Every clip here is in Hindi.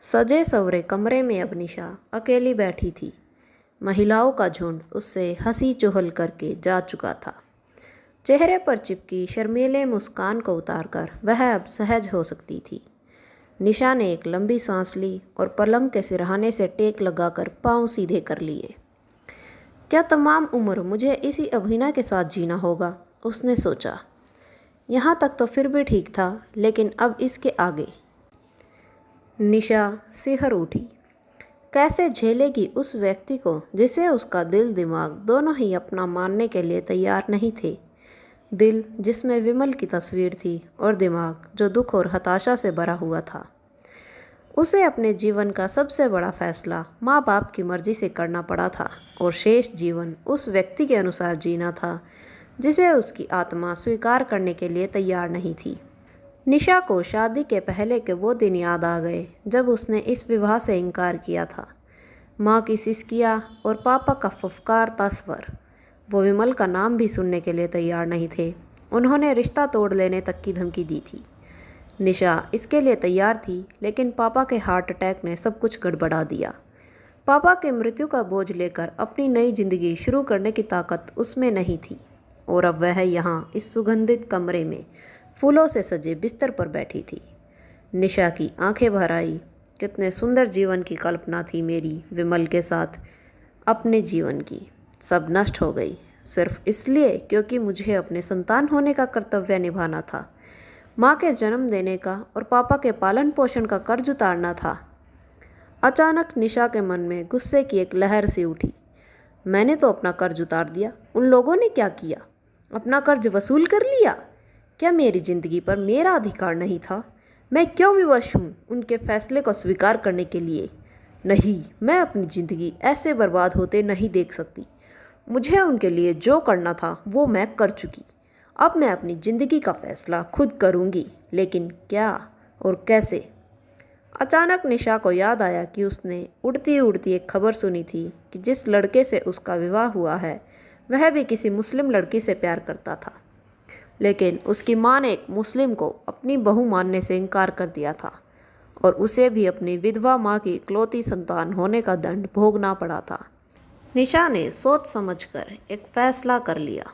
सजे सवरे कमरे में अब निशा अकेली बैठी थी। महिलाओं का झुंड उससे हंसी चुहल करके जा चुका था। चेहरे पर चिपकी शर्मीले मुस्कान को उतारकर वह अब सहज हो सकती थी। निशा ने एक लंबी सांस ली और पलंग के सिरहाने से टेक लगाकर पांव सीधे कर लिए। क्या तमाम उम्र मुझे इसी अभिनय के साथ जीना होगा, उसने सोचा। यहाँ तक तो फिर भी ठीक था, लेकिन अब इसके आगे। निशा सिहर उठी। कैसे झेलेगी उस व्यक्ति को जिसे उसका दिल दिमाग दोनों ही अपना मानने के लिए तैयार नहीं थे। दिल जिसमें विमल की तस्वीर थी और दिमाग जो दुख और हताशा से भरा हुआ था। उसे अपने जीवन का सबसे बड़ा फैसला माँ बाप की मर्जी से करना पड़ा था और शेष जीवन उस व्यक्ति के अनुसार जीना था जिसे उसकी आत्मा स्वीकार करने के लिए तैयार नहीं थी। निशा को शादी के पहले के वो दिन याद आ गए जब उसने इस विवाह से इनकार किया था। माँ की सिसकियाँ और पापा का फुफकारता स्वर। वो विमल का नाम भी सुनने के लिए तैयार नहीं थे। उन्होंने रिश्ता तोड़ लेने तक की धमकी दी थी। निशा इसके लिए तैयार थी, लेकिन पापा के हार्ट अटैक ने सब कुछ गड़बड़ा दिया। पापा के मृत्यु का बोझ लेकर अपनी नई जिंदगी शुरू करने की ताकत उसमें नहीं थी और अब वह यहाँ इस सुगंधित कमरे में फूलों से सजे बिस्तर पर बैठी थी। निशा की आंखें भर आई। कितने सुंदर जीवन की कल्पना थी मेरी विमल के साथ। अपने जीवन की सब नष्ट हो गई, सिर्फ इसलिए क्योंकि मुझे अपने संतान होने का कर्तव्य निभाना था, माँ के जन्म देने का और पापा के पालन पोषण का कर्ज उतारना था। अचानक निशा के मन में गुस्से की एक लहर सी उठी। मैंने तो अपना कर्ज उतार दिया, उन लोगों ने क्या किया? अपना कर्ज वसूल कर लिया। क्या मेरी ज़िंदगी पर मेरा अधिकार नहीं था? मैं क्यों विवश हूँ उनके फैसले को स्वीकार करने के लिए? नहीं, मैं अपनी ज़िंदगी ऐसे बर्बाद होते नहीं देख सकती। मुझे उनके लिए जो करना था वो मैं कर चुकी। अब मैं अपनी ज़िंदगी का फैसला खुद करूँगी, लेकिन क्या और कैसे? अचानक निशा को याद आया कि उसने उड़ती उड़ती एक खबर सुनी थी कि जिस लड़के से उसका विवाह हुआ है वह भी किसी मुस्लिम लड़की से प्यार करता था, लेकिन उसकी माँ ने एक मुस्लिम को अपनी बहू मानने से इनकार कर दिया था और उसे भी अपनी विधवा माँ की इकलौती संतान होने का दंड भोगना पड़ा था। निशा ने सोच समझकर एक फैसला कर लिया।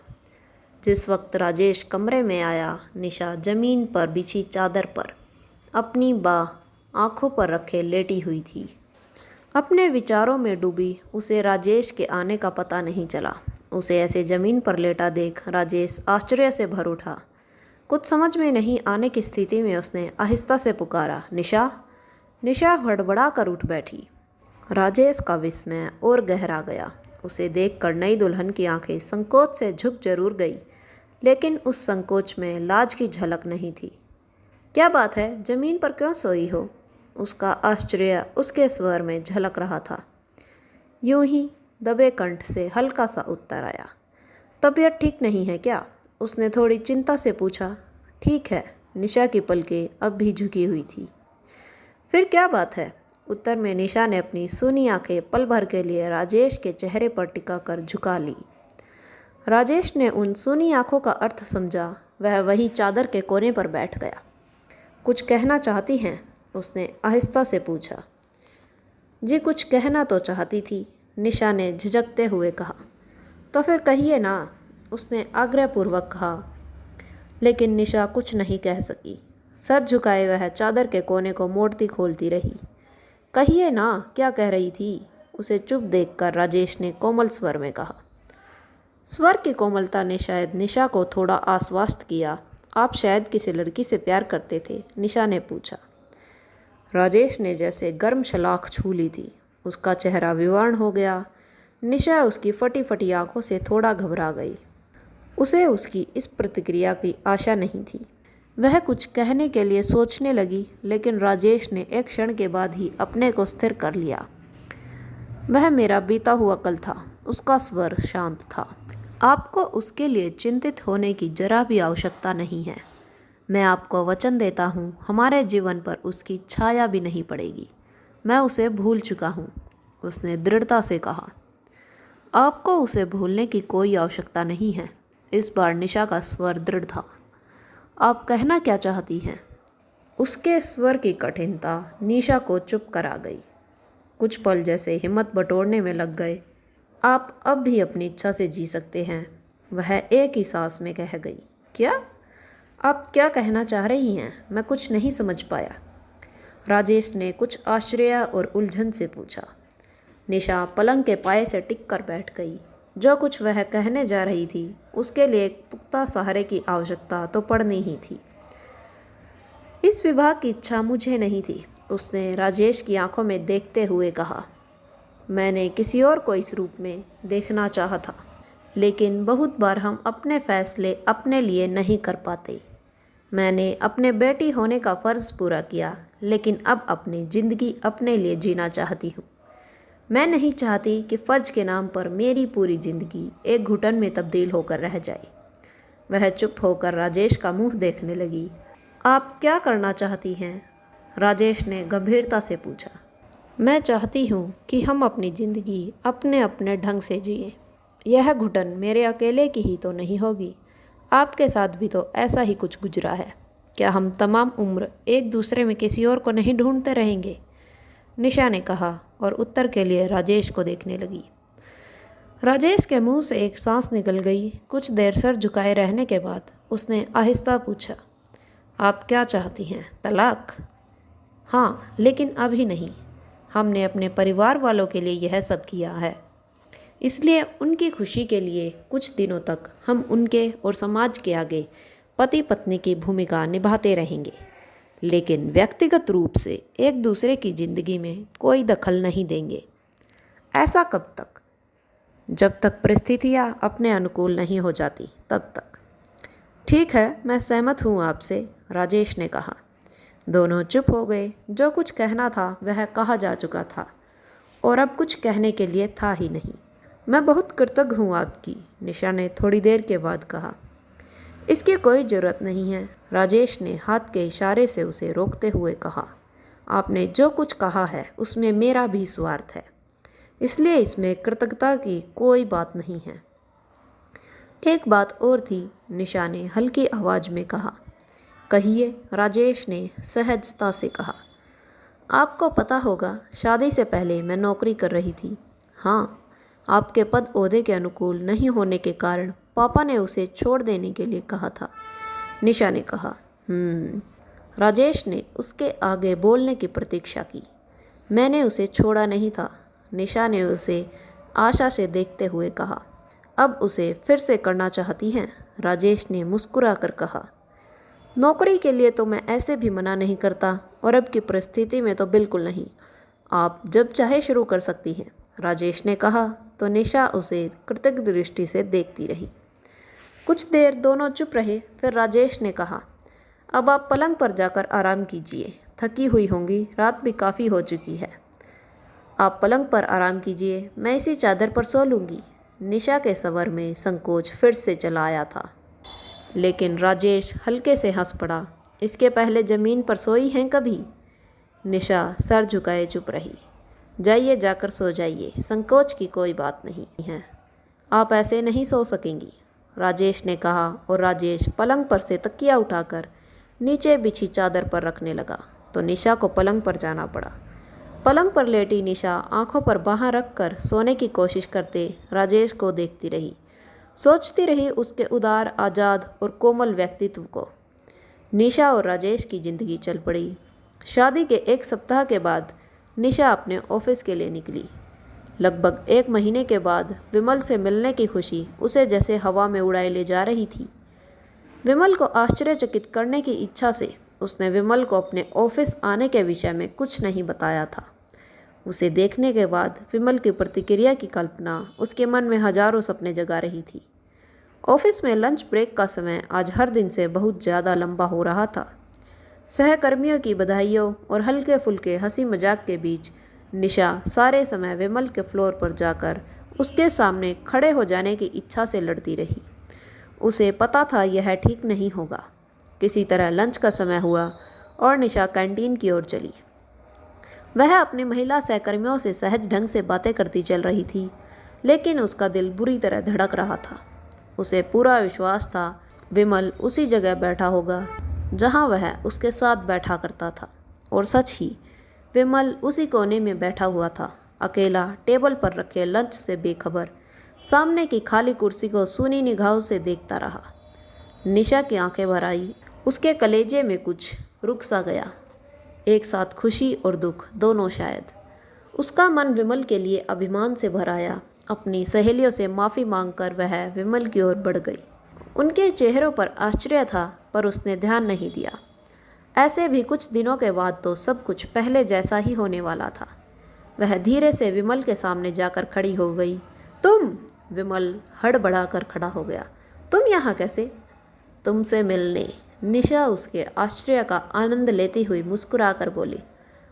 जिस वक्त राजेश कमरे में आया, निशा जमीन पर बिछी चादर पर अपनी बाह आंखों पर रखे लेटी हुई थी। अपने विचारों में डूबी उसे राजेश के आने का पता नहीं चला। उसे ऐसे जमीन पर लेटा देख राजेश आश्चर्य से भर उठा। कुछ समझ में नहीं आने की स्थिति में उसने आहिस्ता से पुकारा, निशा। निशा हड़बड़ा कर उठ बैठी। राजेश का विस्मय और गहरा गया। उसे देखकर नई दुल्हन की आंखें संकोच से झुक जरूर गई, लेकिन उस संकोच में लाज की झलक नहीं थी। क्या बात है, जमीन पर क्यों सोई हो? उसका आश्चर्य उसके स्वर में झलक रहा था। यूं ही दबे कंठ से हल्का सा उत्तर आया, तबीयत ठीक नहीं है क्या? उसने थोड़ी चिंता से पूछा। ठीक है। निशा की पलकें अब भी झुकी हुई थी। फिर क्या बात है? उत्तर में निशा ने अपनी सूनी आंखें पल भर के लिए राजेश के चेहरे पर टिका कर झुका ली। राजेश ने उन सूनी आंखों का अर्थ समझा। वह वही चादर के कोने पर बैठ गया। कुछ कहना चाहती हैं? उसने आहिस्ता से पूछा। जी, कुछ कहना तो चाहती थी, निशा ने झिझकते हुए कहा। तो फिर कहिए ना, उसने आग्रहपूर्वक कहा। लेकिन निशा कुछ नहीं कह सकी। सर झुकाए वह चादर के कोने को मोड़ती खोलती रही। कहिए ना, क्या कह रही थी? उसे चुप देखकर राजेश ने कोमल स्वर में कहा। स्वर की कोमलता ने शायद निशा को थोड़ा आश्वस्त किया। आप शायद किसी लड़की से प्यार करते थे? निशा ने पूछा। राजेश ने जैसे गर्म शलाख छू ली थी। उसका चेहरा विवर्ण हो गया। निशा उसकी फटी फटी आंखों से थोड़ा घबरा गई। उसे उसकी इस प्रतिक्रिया की आशा नहीं थी। वह कुछ कहने के लिए सोचने लगी, लेकिन राजेश ने एक क्षण के बाद ही अपने को स्थिर कर लिया। वह मेरा बीता हुआ कल था। उसका स्वर शांत था। आपको उसके लिए चिंतित होने की जरा भी आवश्यकता नहीं है। मैं आपको वचन देता हूँ, हमारे जीवन पर उसकी छाया भी नहीं पड़ेगी। मैं उसे भूल चुका हूँ, उसने दृढ़ता से कहा। आपको उसे भूलने की कोई आवश्यकता नहीं है। इस बार निशा का स्वर दृढ़ था। आप कहना क्या चाहती हैं? उसके स्वर की कठिनता निशा को चुप करा गई। कुछ पल जैसे हिम्मत बटोरने में लग गए। आप अब भी अपनी इच्छा से जी सकते हैं, वह एक ही सांस में कह गई। क्या? आप क्या कहना चाह रही हैं? मैं कुछ नहीं समझ पाया। राजेश ने कुछ आश्चर्य और उलझन से पूछा। निशा पलंग के पाए से टिक कर बैठ गई। जो कुछ वह कहने जा रही थी उसके लिए एक पुख्ता सहारे की आवश्यकता तो पड़नी ही थी। इस विवाह की इच्छा मुझे नहीं थी, उसने राजेश की आंखों में देखते हुए कहा। मैंने किसी और को इस रूप में देखना चाहा था, लेकिन बहुत बार हम अपने फैसले अपने लिए नहीं कर पाते। मैंने अपने बेटी होने का फ़र्ज़ पूरा किया, लेकिन अब अपनी ज़िंदगी अपने लिए जीना चाहती हूँ। मैं नहीं चाहती कि फ़र्ज के नाम पर मेरी पूरी ज़िंदगी एक घुटन में तब्दील होकर रह जाए। वह चुप होकर राजेश का मुंह देखने लगी। आप क्या करना चाहती हैं? राजेश ने गंभीरता से पूछा। मैं चाहती हूँ कि हम अपनी ज़िंदगी अपने अपने ढंग से जिएं। यह घुटन मेरे अकेले की ही तो नहीं होगी, आपके साथ भी तो ऐसा ही कुछ गुजरा है। क्या हम तमाम उम्र एक दूसरे में किसी और को नहीं ढूंढते रहेंगे? निशा ने कहा और उत्तर के लिए राजेश को देखने लगी। राजेश के मुंह से एक सांस निकल गई। कुछ देर सर झुकाए रहने के बाद उसने आहिस्ता पूछा, आप क्या चाहती हैं? तलाक? हाँ, लेकिन अभी नहीं। हमने अपने परिवार वालों के लिए यह सब किया है, इसलिए उनकी खुशी के लिए कुछ दिनों तक हम उनके और समाज के आगे पति पत्नी की भूमिका निभाते रहेंगे, लेकिन व्यक्तिगत रूप से एक दूसरे की ज़िंदगी में कोई दखल नहीं देंगे। ऐसा कब तक? जब तक परिस्थितियाँ अपने अनुकूल नहीं हो जाती, तब तक। ठीक है, मैं सहमत हूँ आपसे, राजेश ने कहा। दोनों चुप हो गए। जो कुछ कहना था वह कहा जा चुका था और अब कुछ कहने के लिए था ही नहीं। मैं बहुत कृतज्ञ हूँ आपकी, निशा ने थोड़ी देर के बाद कहा। इसकी कोई ज़रूरत नहीं है, राजेश ने हाथ के इशारे से उसे रोकते हुए कहा। आपने जो कुछ कहा है उसमें मेरा भी स्वार्थ है, इसलिए इसमें कृतज्ञता की कोई बात नहीं है। एक बात और थी, निशा ने हल्की आवाज़ में कहा। कहिए, राजेश ने सहजता से कहा। आपको पता होगा, शादी से पहले मैं नौकरी कर रही थी। हाँ, आपके पद ओहदे के अनुकूल नहीं होने के कारण पापा ने उसे छोड़ देने के लिए कहा था, निशा ने कहा। राजेश ने उसके आगे बोलने की प्रतीक्षा की। मैंने उसे छोड़ा नहीं था, निशा ने उसे आशा से देखते हुए कहा। अब उसे फिर से करना चाहती हैं, राजेश ने मुस्कुरा कर कहा। नौकरी के लिए तो मैं ऐसे भी मना नहीं करता, और अब की परिस्थिति में तो बिल्कुल नहीं। आप जब चाहे शुरू कर सकती हैं, राजेश ने कहा तो निशा उसे कृतज्ञ दृष्टि से देखती रही। कुछ देर दोनों चुप रहे, फिर राजेश ने कहा, अब आप पलंग पर जाकर आराम कीजिए, थकी हुई होंगी, रात भी काफ़ी हो चुकी है। आप पलंग पर आराम कीजिए, मैं इसी चादर पर सो लूँगी। निशा के स्वर में संकोच फिर से चला आया था, लेकिन राजेश हल्के से हंस पड़ा। इसके पहले ज़मीन पर सोई हैं कभी? निशा सर झुकाए चुप रही। जाइए, जाकर सो जाइए, संकोच की कोई बात नहीं है। आप ऐसे नहीं सो सकेंगी, राजेश ने कहा, और राजेश पलंग पर से तकिया उठाकर नीचे बिछी चादर पर रखने लगा तो निशा को पलंग पर जाना पड़ा। पलंग पर लेटी निशा आंखों पर बाहें रखकर सोने की कोशिश करते राजेश को देखती रही, सोचती रही उसके उदार, आज़ाद और कोमल व्यक्तित्व को। निशा और राजेश की ज़िंदगी चल पड़ी। शादी के एक सप्ताह के बाद निशा अपने ऑफिस के लिए निकली। लगभग 1 महीने के बाद विमल से मिलने की खुशी उसे जैसे हवा में उड़ाए ले जा रही थी। विमल को आश्चर्यचकित करने की इच्छा से उसने विमल को अपने ऑफिस आने के विषय में कुछ नहीं बताया था। उसे देखने के बाद विमल की प्रतिक्रिया की कल्पना उसके मन में हजारों सपने जगा रही थी। ऑफिस में लंच ब्रेक का समय आज हर दिन से बहुत ज़्यादा लंबा हो रहा था। सहकर्मियों की बधाइयों और हल्के फुल्के हंसी मजाक के बीच निशा सारे समय विमल के फ्लोर पर जाकर उसके सामने खड़े हो जाने की इच्छा से लड़ती रही। उसे पता था यह ठीक नहीं होगा। किसी तरह लंच का समय हुआ और निशा कैंटीन की ओर चली। वह अपनी महिला सहकर्मियों से सहज ढंग से बातें करती चल रही थी, लेकिन उसका दिल बुरी तरह धड़क रहा था। उसे पूरा विश्वास था विमल उसी जगह बैठा होगा जहाँ वह उसके साथ बैठा करता था। और सच ही विमल उसी कोने में बैठा हुआ था, अकेला, टेबल पर रखे लंच से बेखबर, सामने की खाली कुर्सी को सूनी निगाहों से देखता रहा। निशा की आंखें भर आई, उसके कलेजे में कुछ रुक सा गया, एक साथ खुशी और दुख दोनों शायद। उसका मन विमल के लिए अभिमान से भर आया। अपनी सहेलियों से माफ़ी मांगकर वह विमल की ओर बढ़ गई। उनके चेहरों पर आश्चर्य था, पर उसने ध्यान नहीं दिया। ऐसे भी कुछ दिनों के बाद तो सब कुछ पहले जैसा ही होने वाला था। वह धीरे से विमल के सामने जाकर खड़ी हो गई। तुम? विमल हड़बड़ाकर खड़ा हो गया। तुम यहाँ कैसे? तुमसे मिलने। निशा उसके आश्चर्य का आनंद लेती हुई मुस्कुराकर बोली।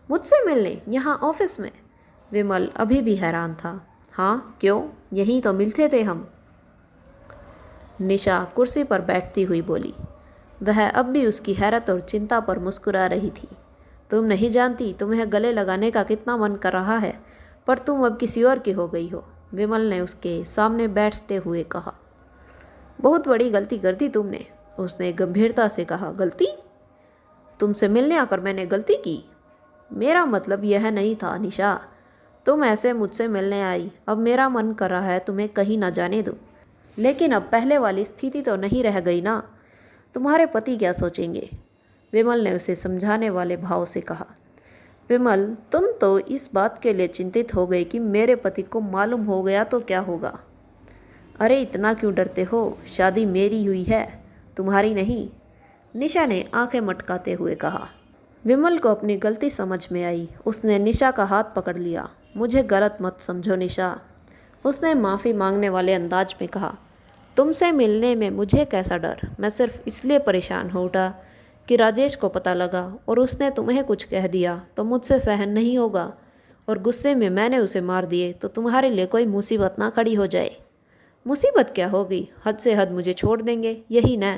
मुझसे मिलने? यहाँ ऑफिस में? विमल अभी भी हैरान था। हाँ, क्यों? यहीं तो मिलते थे हम। निशा कुर्सी पर बैठती हुई बोली। वह अब भी उसकी हैरत और चिंता पर मुस्कुरा रही थी। तुम नहीं जानती तुम्हें गले लगाने का कितना मन कर रहा है, पर तुम अब किसी और की हो गई हो, विमल ने उसके सामने बैठते हुए कहा। बहुत बड़ी गलती कर दी तुमने, उसने गंभीरता से कहा। गलती? तुमसे मिलने आकर मैंने गलती की? मेरा मतलब यह नहीं था निशा। तुम ऐसे मुझसे मिलने आई, अब मेरा मन कर रहा है तुम्हें कहीं ना जाने दूँ। लेकिन अब पहले वाली स्थिति तो नहीं रह गई ना। तुम्हारे पति क्या सोचेंगे? विमल ने उसे समझाने वाले भाव से कहा। विमल, तुम तो इस बात के लिए चिंतित हो गई कि मेरे पति को मालूम हो गया तो क्या होगा। अरे इतना क्यों डरते हो? शादी मेरी हुई है, तुम्हारी नहीं, निशा ने आंखें मटकाते हुए कहा। विमल को अपनी गलती समझ में आई। उसने निशा का हाथ पकड़ लिया। मुझे गलत मत समझो निशा, उसने माफ़ी मांगने वाले अंदाज में कहा। तुमसे मिलने में मुझे कैसा डर? मैं सिर्फ इसलिए परेशान हो उठा कि राजेश को पता लगा और उसने तुम्हें कुछ कह दिया तो मुझसे सहन नहीं होगा, और गुस्से में मैंने उसे मार दिए तो तुम्हारे लिए कोई मुसीबत ना खड़ी हो जाए। मुसीबत क्या होगी? हद से हद मुझे छोड़ देंगे, यही न?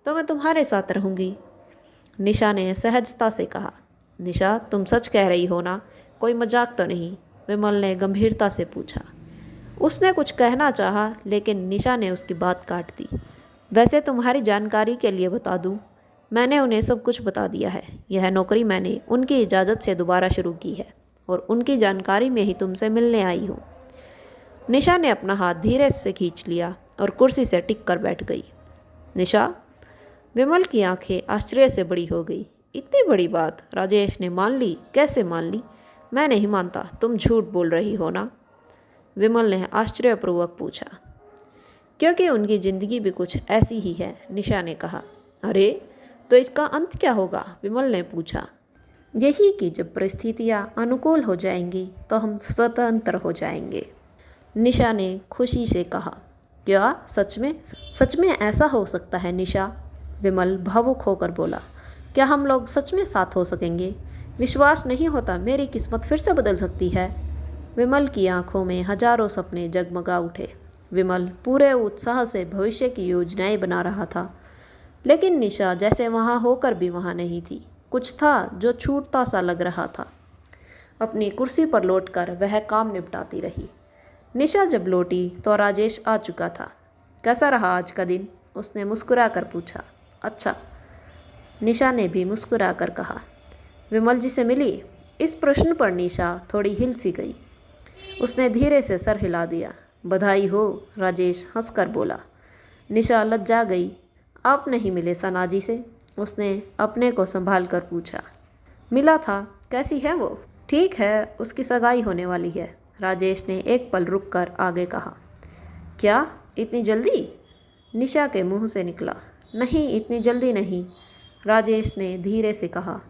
तो मैं तुम्हारे साथ रहूँगी, निशा ने सहजता से कहा। निशा, तुम सच कह रही हो ना? कोई मजाक तो नहीं? विमल ने गंभीरता से पूछा। उसने कुछ कहना चाहा, लेकिन निशा ने उसकी बात काट दी। वैसे तुम्हारी जानकारी के लिए बता दूं, मैंने उन्हें सब कुछ बता दिया है। यह नौकरी मैंने उनकी इजाज़त से दोबारा शुरू की है और उनकी जानकारी में ही तुमसे मिलने आई हूँ। निशा ने अपना हाथ धीरे से खींच लिया और कुर्सी से टिक कर बैठ गई। निशा? विमल की आंखें आश्चर्य से बड़ी हो गई। इतनी बड़ी बात राजेश ने मान ली? कैसे मान ली? मैं नहीं मानता, तुम झूठ बोल रही हो ना? विमल ने आश्चर्यपूर्वक पूछा। क्योंकि उनकी ज़िंदगी भी कुछ ऐसी ही है, निशा ने कहा। अरे तो इसका अंत क्या होगा? विमल ने पूछा। यही कि जब परिस्थितियाँ अनुकूल हो जाएंगी तो हम स्वतंत्र हो जाएंगे, निशा ने खुशी से कहा। क्या सच में? सच में ऐसा हो सकता है निशा? विमल भावुक होकर बोला। क्या हम लोग सच में साथ हो सकेंगे? विश्वास नहीं होता मेरी किस्मत फिर से बदल सकती है। विमल की आंखों में हजारों सपने जगमगा उठे। विमल पूरे उत्साह से भविष्य की योजनाएं बना रहा था, लेकिन निशा जैसे वहाँ होकर भी वहाँ नहीं थी। कुछ था जो छूटता सा लग रहा था। अपनी कुर्सी पर लौटकर वह काम निपटाती रही। निशा जब लौटी तो राजेश आ चुका था। कैसा रहा आज का दिन? उसने मुस्कुरा कर पूछा। अच्छा, निशा ने भी मुस्कुरा कर कहा। विमल जी से मिली? इस प्रश्न पर निशा थोड़ी हिल सी गई। उसने धीरे से सर हिला दिया। बधाई हो, राजेश हंसकर बोला। निशा लज्जा गई। आप नहीं मिले सना जी से? उसने अपने को संभाल कर पूछा। मिला था। कैसी है वो? ठीक है, उसकी सगाई होने वाली है, राजेश ने एक पल रुक कर आगे कहा। क्या इतनी जल्दी? निशा के मुंह से निकला। नहीं, इतनी जल्दी नहीं, राजेश ने धीरे से कहा।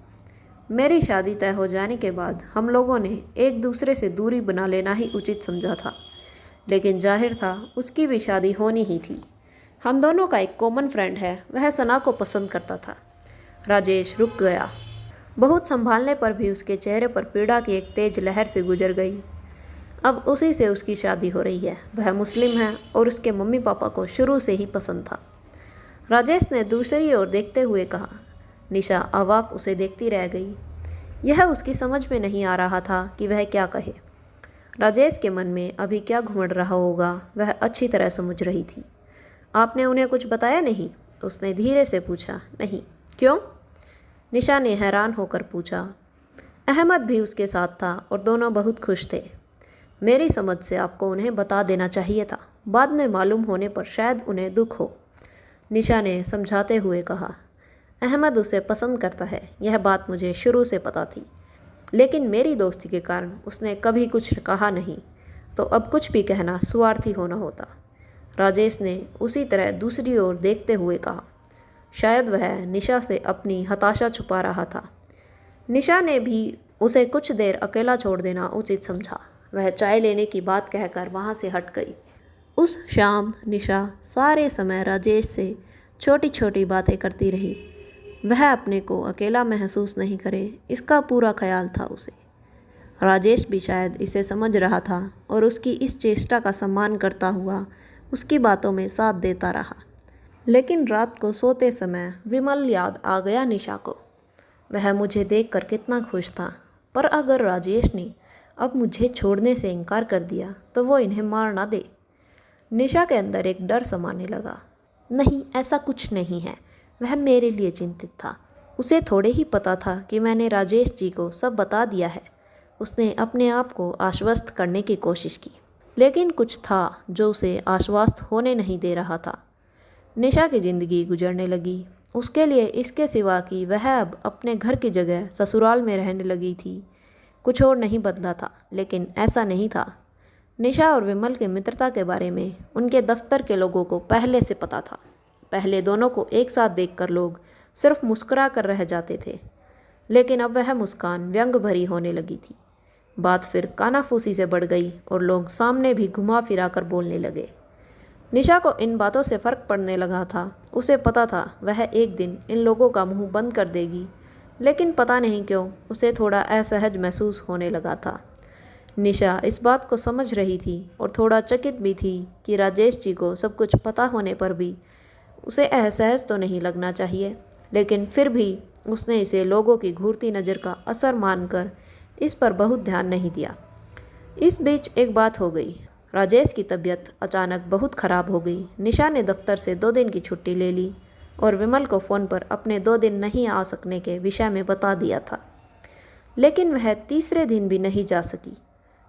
मेरी शादी तय हो जाने के बाद हम लोगों ने एक दूसरे से दूरी बना लेना ही उचित समझा था, लेकिन जाहिर था उसकी भी शादी होनी ही थी। हम दोनों का एक कॉमन फ्रेंड है, वह सना को पसंद करता था। राजेश रुक गया। बहुत संभालने पर भी उसके चेहरे पर पीड़ा की एक तेज लहर से गुजर गई। अब उसी से उसकी शादी हो रही है। वह मुस्लिम है और उसके मम्मी पापा को शुरू से ही पसंद था। राजेश ने दूसरी ओर देखते हुए कहा। निशा अवाक उसे देखती रह गई। यह उसकी समझ में नहीं आ रहा था कि वह क्या कहे। राजेश के मन में अभी क्या घुमड़ रहा होगा वह अच्छी तरह समझ रही थी। आपने उन्हें कुछ बताया नहीं? उसने धीरे से पूछा। नहीं, क्यों? निशा ने हैरान होकर पूछा। अहमद भी उसके साथ था और दोनों बहुत खुश थे। मेरी समझ से आपको उन्हें बता देना चाहिए था, बाद में मालूम होने पर शायद उन्हें दुख हो, निशा ने समझाते हुए कहा। अहमद उसे पसंद करता है, यह बात मुझे शुरू से पता थी, लेकिन मेरी दोस्ती के कारण उसने कभी कुछ कहा नहीं, तो अब कुछ भी कहना स्वार्थी होना होता। राजेश ने उसी तरह दूसरी ओर देखते हुए कहा। शायद वह निशा से अपनी हताशा छुपा रहा था। निशा ने भी उसे कुछ देर अकेला छोड़ देना उचित समझा। वह चाय लेने की बात कहकर वहाँ से हट गई। उस शाम निशा सारे समय राजेश से छोटी छोटी बातें करती रही। वह अपने को अकेला महसूस नहीं करे, इसका पूरा ख्याल था उसे। राजेश भी शायद इसे समझ रहा था और उसकी इस चेष्टा का सम्मान करता हुआ उसकी बातों में साथ देता रहा। लेकिन रात को सोते समय विमल याद आ गया निशा को। वह मुझे देखकर कितना खुश था, पर अगर राजेश ने अब मुझे छोड़ने से इनकार कर दिया तो वो इन्हें मार ना दे। निशा के अंदर एक डर समाने लगा। नहीं, ऐसा कुछ नहीं है। वह मेरे लिए चिंतित था। उसे थोड़े ही पता था कि मैंने राजेश जी को सब बता दिया है। उसने अपने आप को आश्वस्त करने की कोशिश की, लेकिन कुछ था जो उसे आश्वस्त होने नहीं दे रहा था। निशा की ज़िंदगी गुजरने लगी। उसके लिए इसके सिवा कि वह अब अपने घर की जगह ससुराल में रहने लगी थी, कुछ और नहीं बदला था। लेकिन ऐसा नहीं था। निशा और विमल के मित्रता के बारे में उनके दफ्तर के लोगों को पहले से पता था। पहले दोनों को एक साथ देखकर लोग सिर्फ मुस्कुरा कर रह जाते थे, लेकिन अब वह मुस्कान व्यंग भरी होने लगी थी। बात फिर कानाफूसी से बढ़ गई और लोग सामने भी घुमा फिरा कर बोलने लगे। निशा को इन बातों से फ़र्क पड़ने लगा था। उसे पता था वह एक दिन इन लोगों का मुंह बंद कर देगी, लेकिन पता नहीं क्यों उसे थोड़ा असहज महसूस होने लगा था। निशा इस बात को समझ रही थी और थोड़ा चकित भी थी कि राजेश जी को सब कुछ पता होने पर भी उसे असहज तो नहीं लगना चाहिए, लेकिन फिर भी उसने इसे लोगों की घूरती नज़र का असर मानकर इस पर बहुत ध्यान नहीं दिया। इस बीच एक बात हो गई। राजेश की तबीयत अचानक बहुत ख़राब हो गई। निशा ने दफ्तर से 2 दिन की छुट्टी ले ली और विमल को फ़ोन पर अपने 2 दिन नहीं आ सकने के विषय में बता दिया था, लेकिन वह तीसरे दिन भी नहीं जा सकी।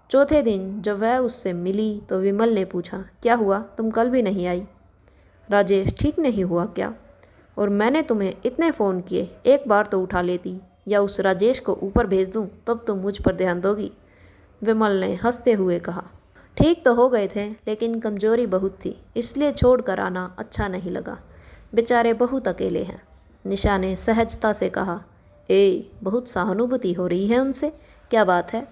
चौथे दिन जब वह उससे मिली तो विमल ने पूछा, क्या हुआ, तुम कल भी नहीं आई? राजेश ठीक नहीं हुआ क्या? और मैंने तुम्हें इतने फ़ोन किए, एक बार तो उठा लेती, या उस राजेश को ऊपर भेज दूं तब तुम मुझ पर ध्यान दोगी? विमल ने हंसते हुए कहा। ठीक तो हो गए थे, लेकिन कमज़ोरी बहुत थी, इसलिए छोड़ कर आना अच्छा नहीं लगा। बेचारे बहुत अकेले हैं, निशा ने सहजता से कहा। बहुत सहानुभूति हो रही है उनसे, क्या बात है?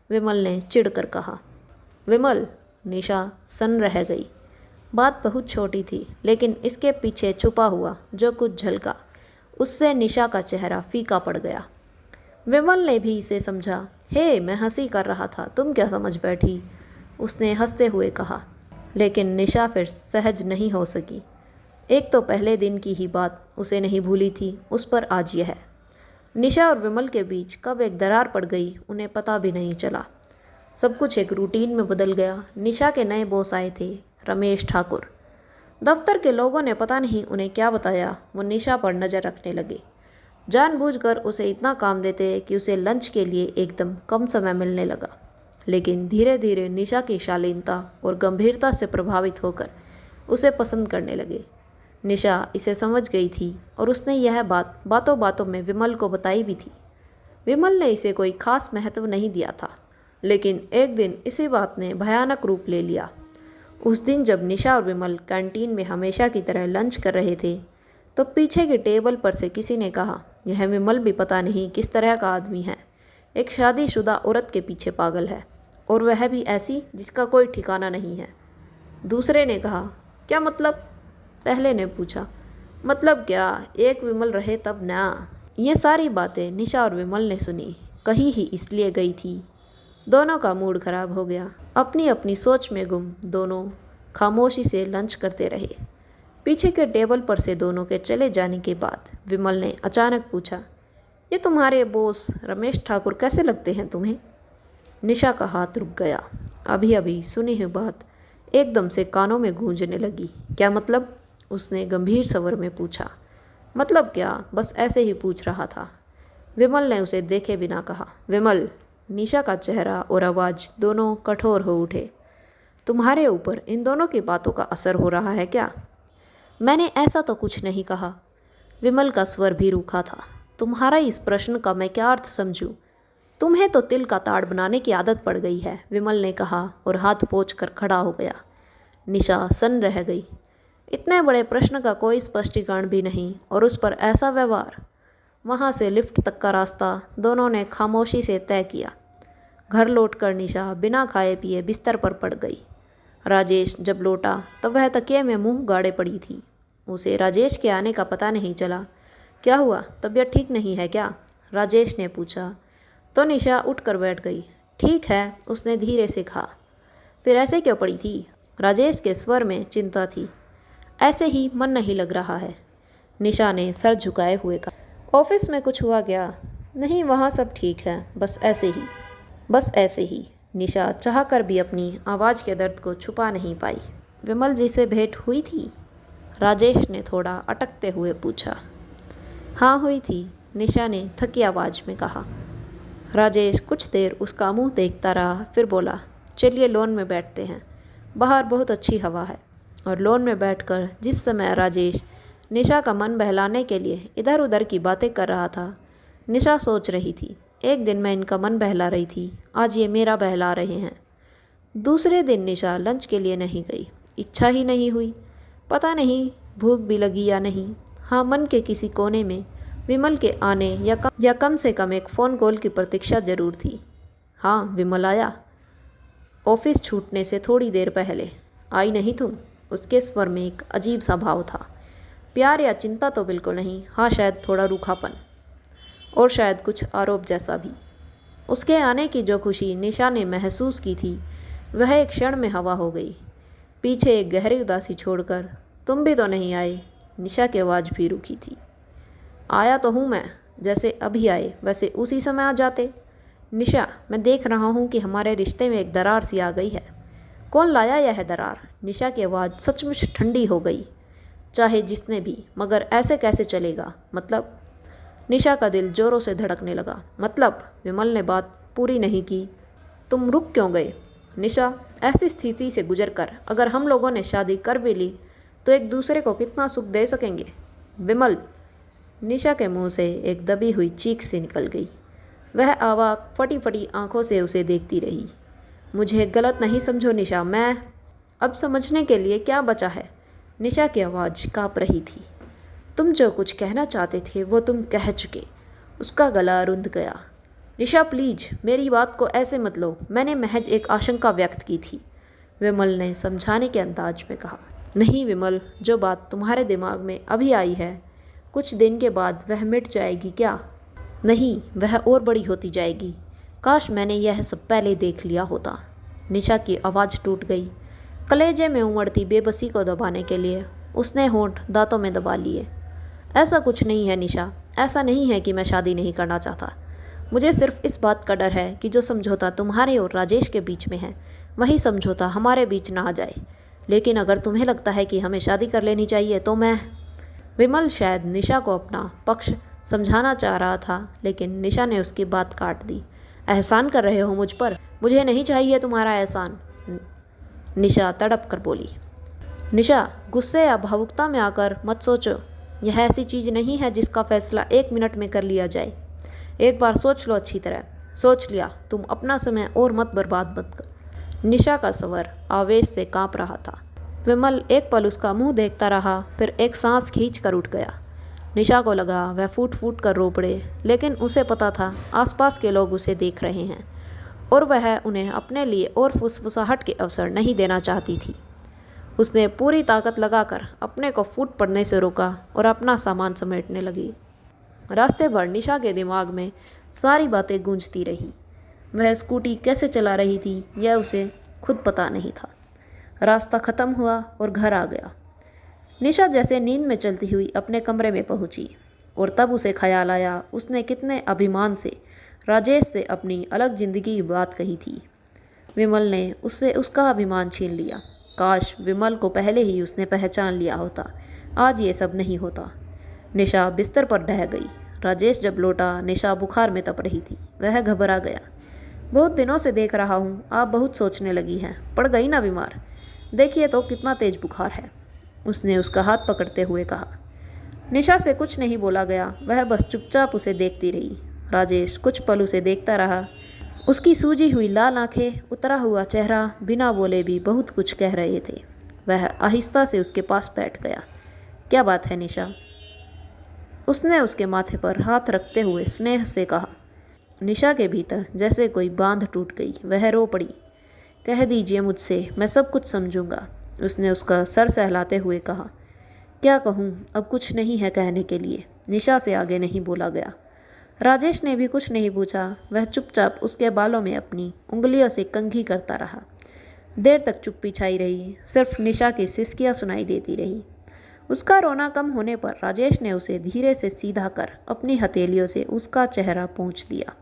विमल ने चिढ़कर कहा। विमल, निशा सन्न रह गई। बात बहुत छोटी थी, लेकिन इसके पीछे छुपा हुआ जो कुछ झलका, उससे निशा का चेहरा फीका पड़ गया। विमल ने भी इसे समझा। मैं हंसी कर रहा था, तुम क्या समझ बैठी? उसने हंसते हुए कहा। लेकिन निशा फिर सहज नहीं हो सकी। एक तो पहले दिन की ही बात उसे नहीं भूली थी, उस पर आज यह। निशा और विमल के बीच कब एक दरार पड़ गई उन्हें पता भी नहीं चला। सब कुछ एक रूटीन में बदल गया। निशा के नए बॉस आए थे, रमेश ठाकुर। दफ्तर के लोगों ने पता नहीं उन्हें क्या बताया, वो निशा पर नज़र रखने लगे। जानबूझकर उसे इतना काम देते कि उसे लंच के लिए एकदम कम समय मिलने लगा। लेकिन धीरे धीरे निशा की शालीनता और गंभीरता से प्रभावित होकर उसे पसंद करने लगे। निशा इसे समझ गई थी और उसने यह बात बातों बातों में विमल को बताई भी थी। विमल ने इसे कोई खास महत्व नहीं दिया था, लेकिन एक दिन इसी बात ने भयानक रूप ले लिया। उस दिन जब निशा और विमल कैंटीन में हमेशा की तरह लंच कर रहे थे, तो पीछे के टेबल पर से किसी ने कहा, यह विमल भी पता नहीं किस तरह का आदमी है, एक शादीशुदा औरत के पीछे पागल है, और वह भी ऐसी जिसका कोई ठिकाना नहीं है। दूसरे ने कहा, क्या मतलब? पहले ने पूछा, मतलब क्या, एक विमल रहे तब ना। ये सारी बातें निशा और विमल ने सुनी, कही ही इसलिए गई थी। दोनों का मूड खराब हो गया। अपनी अपनी सोच में गुम दोनों खामोशी से लंच करते रहे। पीछे के टेबल पर से दोनों के चले जाने के बाद विमल ने अचानक पूछा, ये तुम्हारे बॉस रमेश ठाकुर कैसे लगते हैं तुम्हें? निशा का हाथ रुक गया। अभी अभी सुनी हुई बात एकदम से कानों में गूंजने लगी। क्या मतलब? उसने गंभीर स्वर में पूछा। मतलब क्या, बस ऐसे ही पूछ रहा था। विमल ने उसे देखे बिना कहा। विमल, निशा का चेहरा और आवाज़ दोनों कठोर हो उठे। तुम्हारे ऊपर इन दोनों की बातों का असर हो रहा है क्या? मैंने ऐसा तो कुछ नहीं कहा। विमल का स्वर भी रूखा था। तुम्हारा इस प्रश्न का मैं क्या अर्थ समझूं? तुम्हें तो तिल का ताड़ बनाने की आदत पड़ गई है, विमल ने कहा और हाथ पोंछ कर खड़ा हो गया। निशा सन्न रह गई। इतने बड़े प्रश्न का कोई स्पष्टीकरण भी नहीं और उस पर ऐसा व्यवहार। वहाँ से लिफ्ट तक का रास्ता दोनों ने खामोशी से तय किया। घर लौटकर निशा बिना खाए पिए बिस्तर पर पड़ गई। राजेश जब लौटा तब वह तकिए में मुंह गाड़े पड़ी थी। उसे राजेश के आने का पता नहीं चला। क्या हुआ, तबीयत ठीक नहीं है क्या? राजेश ने पूछा तो निशा उठकर बैठ गई। ठीक है, उसने धीरे से कहा। फिर ऐसे क्यों पड़ी थी? राजेश के स्वर में चिंता थी। ऐसे ही, मन नहीं लग रहा है, निशा ने सर झुकाए हुए कहा। ऑफिस में कुछ हुआ क्या? नहीं, वहाँ सब ठीक है, बस ऐसे ही। बस ऐसे ही, निशा चाहकर भी अपनी आवाज़ के दर्द को छुपा नहीं पाई। विमल जी से भेंट हुई थी? राजेश ने थोड़ा अटकते हुए पूछा। हाँ हुई थी, निशा ने थकी आवाज़ में कहा। राजेश कुछ देर उसका मुंह देखता रहा, फिर बोला, चलिए लॉन में बैठते हैं, बाहर बहुत अच्छी हवा है। और लॉन में बैठकर जिस समय राजेश निशा का मन बहलाने के लिए इधर उधर की बातें कर रहा था, निशा सोच रही थी, एक दिन मैं इनका मन बहला रही थी, आज ये मेरा बहला रहे हैं। दूसरे दिन निशा लंच के लिए नहीं गई, इच्छा ही नहीं हुई। पता नहीं भूख भी लगी या नहीं। हाँ, मन के किसी कोने में विमल के आने या कम से कम एक फ़ोन कॉल की प्रतीक्षा जरूर थी। हाँ, विमल आया। ऑफिस छूटने से थोड़ी देर पहले। आई नहीं तुम? उसके स्वर में एक अजीब सा भाव था। प्यार या चिंता तो बिल्कुल नहीं, हाँ शायद थोड़ा रूखापन, और शायद कुछ आरोप जैसा भी। उसके आने की जो खुशी निशा ने महसूस की थी, वह एक क्षण में हवा हो गई। पीछे एक गहरी उदासी छोड़कर, तुम भी तो नहीं आए। निशा की आवाज़ भी रुकी थी। आया तो हूँ मैं, जैसे अभी आए वैसे उसी समय आ जाते। निशा, मैं देख रहा हूँ कि हमारे रिश्ते में एक दरार सी आ गई है। कौन लाया यह दरार? निशा की आवाज़ सचमुच ठंडी हो गई। चाहे जिसने भी, मगर ऐसे कैसे चलेगा? मतलब? निशा का दिल जोरों से धड़कने लगा। मतलब? विमल ने बात पूरी नहीं की। तुम रुक क्यों गए? निशा, ऐसी स्थिति से गुजरकर अगर हम लोगों ने शादी कर भी ली तो एक दूसरे को कितना सुख दे सकेंगे? विमल। निशा के मुंह से एक दबी हुई चीख सी निकल गई। वह आवाक फटी फटी आंखों से उसे देखती रही। मुझे गलत नहीं समझो निशा, मैं अब समझने के लिए क्या बचा है? निशा की आवाज़ काँप रही थी। तुम जो कुछ कहना चाहते थे वो तुम कह चुके। उसका गला रुंध गया। निशा प्लीज, मेरी बात को ऐसे मत लो, मैंने महज एक आशंका व्यक्त की थी, विमल ने समझाने के अंदाज में कहा। नहीं विमल, जो बात तुम्हारे दिमाग में अभी आई है, कुछ दिन के बाद वह मिट जाएगी क्या? नहीं, वह और बड़ी होती जाएगी। काश मैंने यह सब पहले देख लिया होता। निशा की आवाज़ टूट गई। कलेजे में उमड़ती बेबसी को दबाने के लिए उसने होंठ दांतों में दबा लिए। ऐसा कुछ नहीं है निशा, ऐसा नहीं है कि मैं शादी नहीं करना चाहता। मुझे सिर्फ इस बात का डर है कि जो समझौता तुम्हारे और राजेश के बीच में है, वही समझौता हमारे बीच ना आ जाए। लेकिन अगर तुम्हें लगता है कि हमें शादी कर लेनी चाहिए तो मैं। विमल शायद निशा को अपना पक्ष समझाना चाह रहा था, लेकिन निशा ने उसकी बात काट दी। एहसान कर रहे हो मुझ पर? मुझे नहीं चाहिए तुम्हारा एहसान, निशा तड़प कर बोली। निशा, गुस्से या भावुकता में आकर मत सोचो। यह ऐसी चीज़ नहीं है जिसका फैसला 1 मिनट में कर लिया जाए। एक बार सोच लो अच्छी तरह। सोच लिया, तुम अपना समय और मत बर्बाद मत कर। निशा का स्वर आवेश से कांप रहा था। विमल एक पल उसका मुंह देखता रहा, फिर एक सांस खींच कर उठ गया। निशा को लगा वह फूट फूट कर रो पड़े, लेकिन उसे पता था आसपास के लोग उसे देख रहे हैं और वह उन्हें अपने लिए और फुसफुसाहट के अवसर नहीं देना चाहती थी। उसने पूरी ताकत लगाकर अपने को फूट पड़ने से रोका और अपना सामान समेटने लगी। रास्ते भर निशा के दिमाग में सारी बातें गूंजती रही। वह स्कूटी कैसे चला रही थी यह उसे खुद पता नहीं था। रास्ता ख़त्म हुआ और घर आ गया। निशा जैसे नींद में चलती हुई अपने कमरे में पहुंची और तब उसे ख्याल आया उसने कितने अभिमान से राजेश से अपनी अलग ज़िंदगी की बात कही थी। विमल ने उससे उसका अभिमान छीन लिया। काश विमल को पहले ही उसने पहचान लिया होता, आज ये सब नहीं होता। निशा बिस्तर पर ढह गई। राजेश जब लौटा, निशा बुखार में तप रही थी। वह घबरा गया। बहुत दिनों से देख रहा हूँ, आप बहुत सोचने लगी हैं। पड़ गई ना बीमार? देखिए तो कितना तेज बुखार है। उसने उसका हाथ पकड़ते हुए कहा। निशा से कुछ नहीं बोला गया। वह बस चुपचाप उसे देखती रही। राजेश कुछ पल उसे देखता रहा। उसकी सूजी हुई लाल आंखें, उतरा हुआ चेहरा बिना बोले भी बहुत कुछ कह रहे थे। वह आहिस्ता से उसके पास बैठ गया। क्या बात है निशा? उसने उसके माथे पर हाथ रखते हुए स्नेह से कहा। निशा के भीतर जैसे कोई बांध टूट गई। वह रो पड़ी। कह दीजिए मुझसे, मैं सब कुछ समझूंगा। उसने उसका सर सहलाते हुए कहा। क्या कहूँ, अब कुछ नहीं है कहने के लिए। निशा से आगे नहीं बोला गया। राजेश ने भी कुछ नहीं पूछा। वह चुपचाप उसके बालों में अपनी उंगलियों से कंघी करता रहा। देर तक चुप्पी छाई रही। सिर्फ निशा की सिसकियाँ सुनाई देती रही। उसका रोना कम होने पर राजेश ने उसे धीरे से सीधा कर अपनी हथेलियों से उसका चेहरा पोंछ दिया।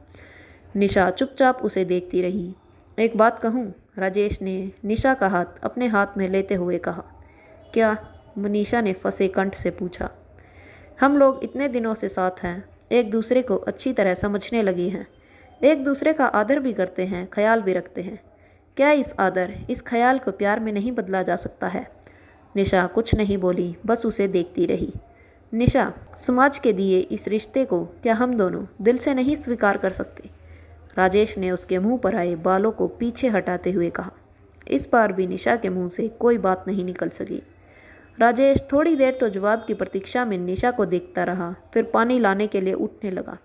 निशा चुपचाप उसे देखती रही। एक बात कहूँ? राजेश ने निशा का हाथ अपने हाथ में लेते हुए कहा। क्या? मनीषा ने फंसे कंठ से पूछा। हम लोग इतने दिनों से साथ हैं, एक दूसरे को अच्छी तरह समझने लगे हैं, एक दूसरे का आदर भी करते हैं, ख्याल भी रखते हैं। क्या इस आदर, इस ख्याल को प्यार में नहीं बदला जा सकता है? निशा कुछ नहीं बोली, बस उसे देखती रही। निशा, समाज के दिए इस रिश्ते को क्या हम दोनों दिल से नहीं स्वीकार कर सकते? राजेश ने उसके मुंह पर आए बालों को पीछे हटाते हुए कहा। इस बार भी निशा के मुंह से कोई बात नहीं निकल सकी। राजेश थोड़ी देर तो जवाब की प्रतीक्षा में निशा को देखता रहा, फिर पानी लाने के लिए उठने लगा।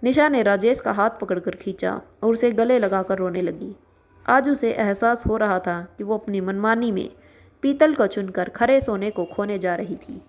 निशा ने राजेश का हाथ पकड़कर खींचा और उसे गले लगाकर रोने लगी। आज उसे एहसास हो रहा था कि वो अपनी मनमानी में पीतल को चुनकर खरे सोने को खोने जा रही थी।